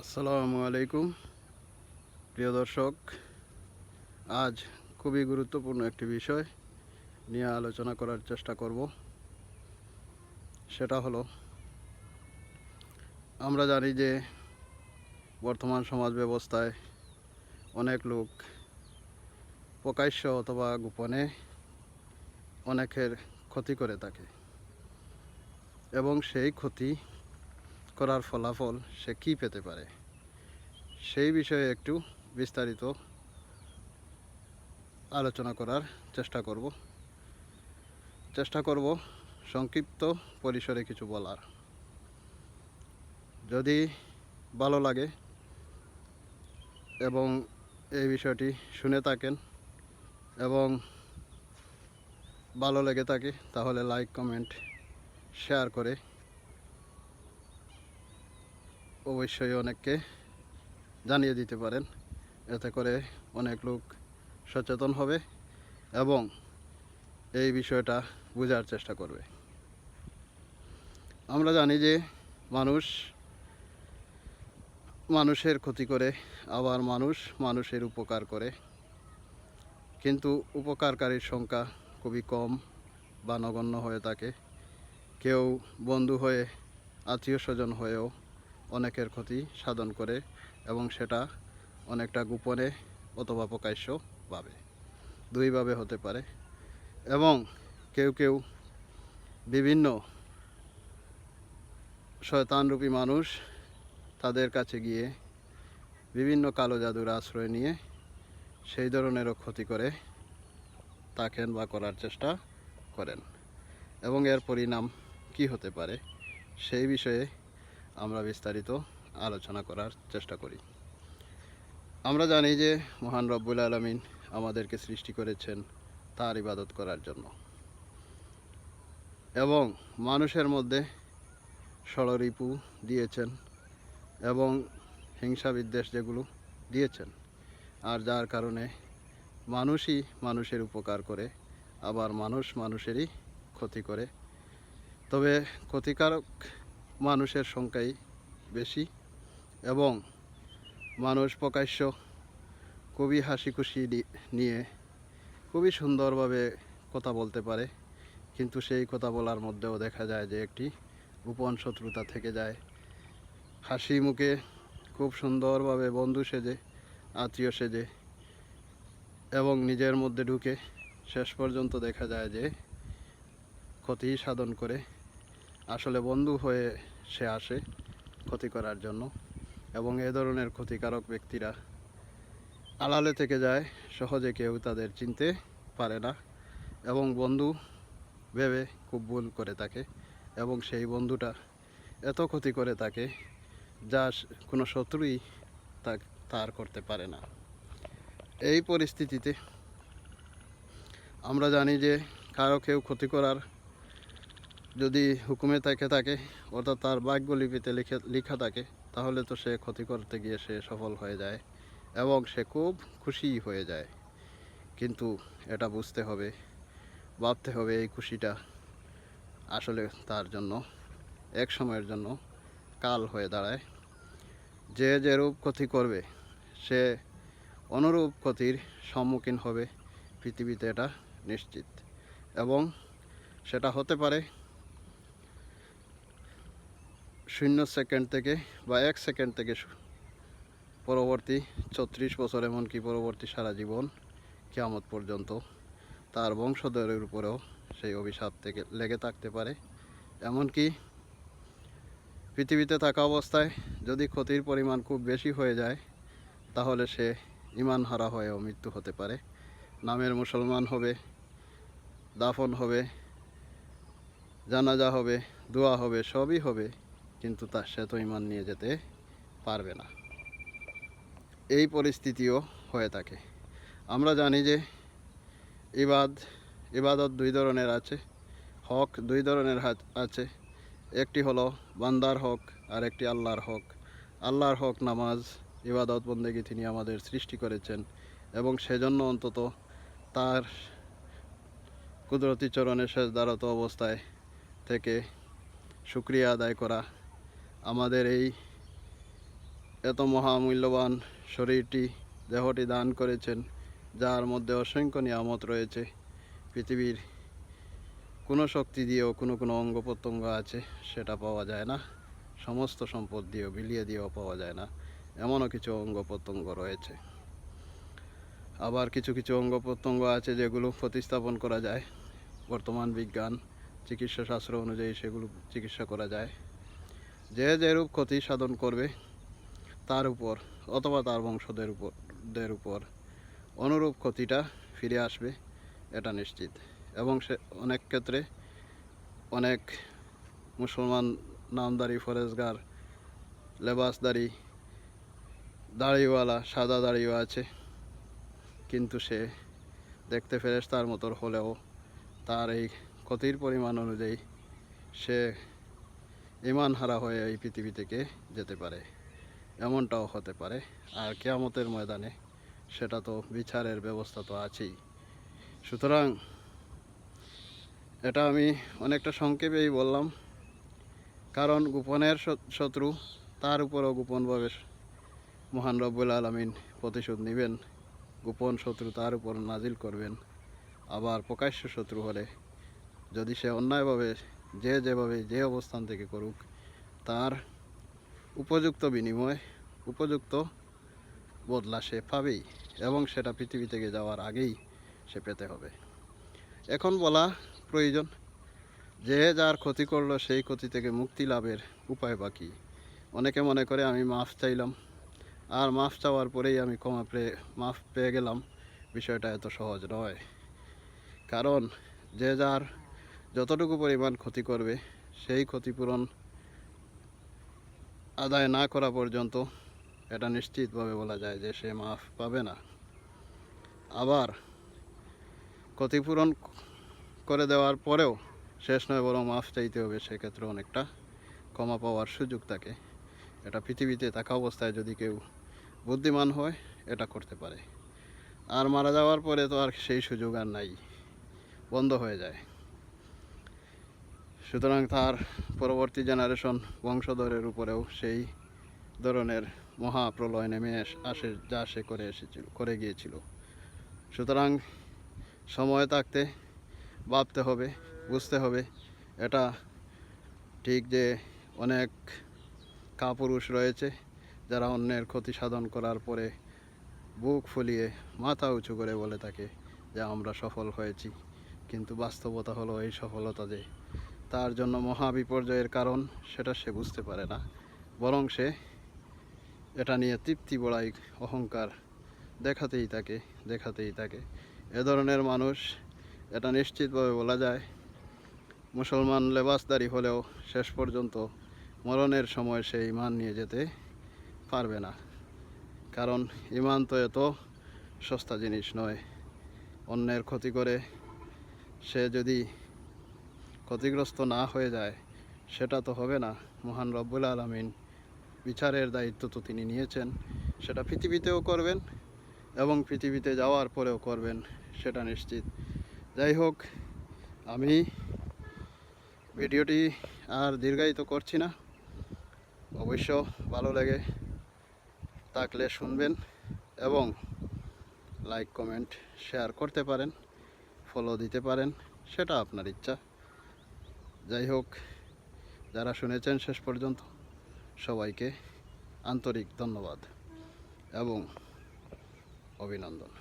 আসসালামু আলাইকুম প্রিয় দর্শক। আজ খুবই গুরুত্বপূর্ণ একটি বিষয় নিয়ে আলোচনা করার চেষ্টা করব। সেটা হলো, আমরা জানি যে বর্তমান সমাজ ব্যবস্থায় অনেক লোক প্রকাশ্য অথবা গোপনে অনেকের ক্ষতি করে থাকে, এবং সেই ক্ষতি করার ফলাফল সে কী পেতে পারে সেই বিষয়ে একটু বিস্তারিত আলোচনা করার চেষ্টা করব সংক্ষিপ্ত পরিসরে কিছু বলার। যদি ভালো লাগে এবং এই বিষয়টি শুনে থাকেন এবং ভালো লেগে থাকে, তাহলে লাইক, কমেন্ট, শেয়ার করে অবশ্যই অনেককে জানিয়ে দিতে পারেন। এতে করে অনেক লোক সচেতন হবে এবং এই বিষয়টা বোঝার চেষ্টা করবে। আমরা জানি যে মানুষের ক্ষতি করে, আবার মানুষের উপকার করে, কিন্তু উপকারকারীর সংখ্যা খুবই কম বা নগণ্য হয়ে থাকে। কেউ বন্ধু হয়ে, আত্মীয় স্বজন হয়েও অনেকের ক্ষতি সাধন করে, এবং সেটা অনেকটা গোপনে অথবা প্রকাশ্যভাবে, দুইভাবে হতে পারে। এবং কেউ বিভিন্ন শয়তানরূপী মানুষ তাদের কাছে গিয়ে বিভিন্ন কালো জাদুর আশ্রয় নিয়ে সেই ধরনেরও ক্ষতি করে থাকেন বা করার চেষ্টা করেন, এবং এর পরিণাম কি হতে পারে সেই বিষয়ে আমরা বিস্তারিত আলোচনা করার চেষ্টা করি। আমরা জানি যে মহান রব্বুল আলামিন আমাদেরকে সৃষ্টি করেছেন তার ইবাদত করার জন্য, এবং মানুষের মধ্যে ষড়রিপু দিয়েছেন এবং হিংসা বিদ্বেষ যেগুলো দিয়েছেন, আর যার কারণে মানুষই মানুষের উপকার করে, আবার মানুষেরই ক্ষতি করে। তবে ক্ষতিকারক মানুষের সংখ্যাই বেশি, এবং মানুষ প্রকাশ্য খুবই হাসি খুশি নিয়ে খুবই সুন্দরভাবে কথা বলতে পারে, কিন্তু সেই কথা বলার মধ্যেও দেখা যায় যে একটি গোপন শত্রুতা থেকে যায়। হাসি মুখে খুব সুন্দরভাবে বন্ধু সেজে, আত্মীয় সেজে, এবং নিজের মধ্যে ঢুকে শেষ পর্যন্ত দেখা যায় যে ক্ষতি সাধন করে। আসলে বন্ধু হয়ে সে আসে ক্ষতি করার জন্য, এবং এ ধরনের ক্ষতিকারক ব্যক্তিরা আড়ালে থেকে যায়, সহজে কেউ তাদের চিনতে পারে না, এবং বন্ধু ভেবে খুব ভুল করে থাকে, এবং সেই বন্ধুটা এত ক্ষতি করে থাকে যা কোনো শত্রুই তার করতে পারে না। এই পরিস্থিতিতে আমরা জানি যে কারো কেউ ক্ষতি করার যদি হুকুমে থাকে, অর্থাৎ তার ভাগ্যলিপিতে লেখা থাকে, তাহলে তো সে ক্ষতি করতে গিয়ে সে সফল হয়ে যায় এবং সে খুব খুশি হয়ে যায়। কিন্তু এটা বুঝতে হবে, ভাবতে হবে, এই খুশিটা আসলে তার জন্য এক সময়ের জন্য কাল হয়ে দাঁড়ায়। যে যেরূপ ক্ষতি করবে সে অনুরূপ ক্ষতির সম্মুখীন হবে, পৃথিবীতে এটা নিশ্চিত। এবং সেটা হতে পারে 0 সেকেন্ড থেকে বা 1 সেকেন্ড থেকে পরবর্তী 36 বছর, এমনকি পরবর্তী সারা জীবন কিয়ামত পর্যন্ত তার বংশধরের উপরেও সেই অভিশাপ থেকে লেগে থাকতে পারে। এমনকি পৃথিবীতে থাকা অবস্থায় যদি ক্ষতির পরিমাণ খুব বেশি হয়ে যায়, তাহলে সে ঈমান হারা হয়েও মৃত্যু হতে পারে। নামের মুসলমান হবে, দাফন হবে, জানাজা হবে, দোয়া হবে, সবই হবে, কিন্তু সে তো ঈমান নিয়ে যেতে পারবে না। এই পরিস্থিতিও হয়ে থাকে। আমরা জানি যে ইবাদত দুই ধরনের আছে, হক দুই ধরনের আছে। একটি হলো বান্দার হক, আর একটি আল্লাহর হক। আল্লাহর হক নামাজ, ইবাদত বন্দেগী তিনি আমাদের সৃষ্টি করেছেন, এবং সেজন্য অন্তত তার কুদরতি চরণে সেজদারত অবস্থায় থেকে শুকরিয়া আদায় করা, আমাদের এই এত মহামূল্যবান শরীরটি দেহটি দান করেছেন, যার মধ্যে অসংখ্য নিয়ামত রয়েছে। পৃথিবীর কোনো শক্তি দিয়েও কোনো কোনো অঙ্গ প্রত্যঙ্গ আছে সেটা পাওয়া যায় না, সমস্ত সম্পদ দিয়েও বিলিয়ে দিয়েও পাওয়া যায় না, এমনও কিছু অঙ্গ প্রত্যঙ্গ রয়েছে। আবার কিছু কিছু অঙ্গ প্রত্যঙ্গ আছে যেগুলো প্রতিস্থাপন করা যায়, বর্তমান বিজ্ঞান চিকিৎসা শাস্ত্র অনুযায়ী সেগুলো চিকিৎসা করা যায়। যে যেরূপ ক্ষতি সাধন করবে তার উপর অথবা তার বংশধরদের উপর অনুরূপ ক্ষতিটা ফিরে আসবে, এটা নিশ্চিত। এবং সে অনেক ক্ষেত্রে অনেক মুসলমান নামদারি, ফরেজগার, লেবাসদারি, দাড়িওয়ালা, সাদা দাড়িও আছে, কিন্তু সে দেখতে ফেরেশতার মতো হলেও তার এই ক্ষতির পরিমাণ অনুযায়ী সে ঈমান হারা হয়ে এই পৃথিবী থেকে যেতে পারে, এমনটাও হতে পারে। আর কিয়ামতের ময়দানে সেটা তো বিচারের ব্যবস্থা তো আছেই। সুতরাং এটা আমি অনেকটা সংক্ষেপেই বললাম, কারণ গোপনের শত্রু তার উপরও গোপনভাবে মহান রব্বুল আলামিন প্রতিশোধ নেবেন, গোপন শত্রু তার উপর নাজিল করবেন। আবার প্রকাশ্য শত্রু হলে যদি সে অন্যায়ভাবে যে যেভাবে যে অবস্থান থেকে করুক, তার উপযুক্ত বিনিময়, উপযুক্ত বদলা সে পাবেই, এবং সেটা পৃথিবী থেকে যাওয়ার আগেই সে পেতে হবে। এখন বলা প্রয়োজন, যে যার ক্ষতি করলো সেই ক্ষতি থেকে মুক্তি লাভের উপায় বাকি। অনেকে মনে করে আমি মাফ চাইলাম আর মাফ চাওয়ার পরেই আমি মাফ পেয়ে গেলাম। বিষয়টা এত সহজ নয়, কারণ যে যার যতটুকু পরিমাণ ক্ষতি করবে সেই ক্ষতিপূরণ আদায় না করা পর্যন্ত এটা নিশ্চিতভাবে বলা যায় যে সে মাফ পাবে না। আবার ক্ষতিপূরণ করে দেওয়ার পরেও শেষ নয়, বরং মাফ চাইতে হবে, সেক্ষেত্রে অনেকটা ক্ষমা পাওয়ার সুযোগ থাকে। এটা পৃথিবীতে থাকা অবস্থায় যদি কেউ বুদ্ধিমান হয় এটা করতে পারে, আর মারা যাওয়ার পরে তো আর সেই সুযোগ আর নাই, বন্ধ হয়ে যায়। সুতরাং তার পরবর্তী জেনারেশন বংশধরের উপরেও সেই ধরনের মহাপ্রলয় নেমে আসে, যা সে করে গিয়েছিল। সুতরাং সময় থাকতে ভাবতে হবে, বুঝতে হবে। এটা ঠিক যে অনেক কাপুরুষ রয়েছে যারা অন্যের ক্ষতি সাধন করার পরে বুক ফুলিয়ে মাথা উঁচু করে বলে থাকে যে আমরা সফল হয়েছি, কিন্তু বাস্তবতা হলো এই সফলতা যে তার জন্য মহা বিপর্যয়ের কারণ সেটা সে বুঝতে পারে না, বরং সে এটা নিয়ে তৃপ্তি বড়াই, অহংকার দেখাতেই থাকে। এ ধরনের মানুষ, এটা নিশ্চিতভাবে বলা যায়, মুসলমান লেবাসদারি হলেও শেষ পর্যন্ত মরণের সময় সে ঈমান নিয়ে যেতে পারবে না। কারণ ঈমান তো এত সস্তা জিনিস নয়। অন্যের ক্ষতি করে সে যদি ক্ষতিগ্রস্ত না হয়ে যায় সেটা তো হবে না। মহান রব্বুল আলামিন বিচারের দায়িত্ব তো তিনি নিয়েছেন, সেটা পৃথিবীতেও করবেন এবং পৃথিবীতে যাওয়ার পরেও করবেন, সেটা নিশ্চিত। যাই হোক, আমি ভিডিওটি আর দীর্ঘায়িত করছি না। অবশ্য ভালো লাগে থাকলে শুনবেন এবং লাইক, কমেন্ট, শেয়ার করতে পারেন, ফলো দিতে পারেন, সেটা আপনার ইচ্ছা। যাই হোক, যারা শুনেছেন শেষ পর্যন্ত সবাইকে আন্তরিক ধন্যবাদ এবং অভিনন্দন।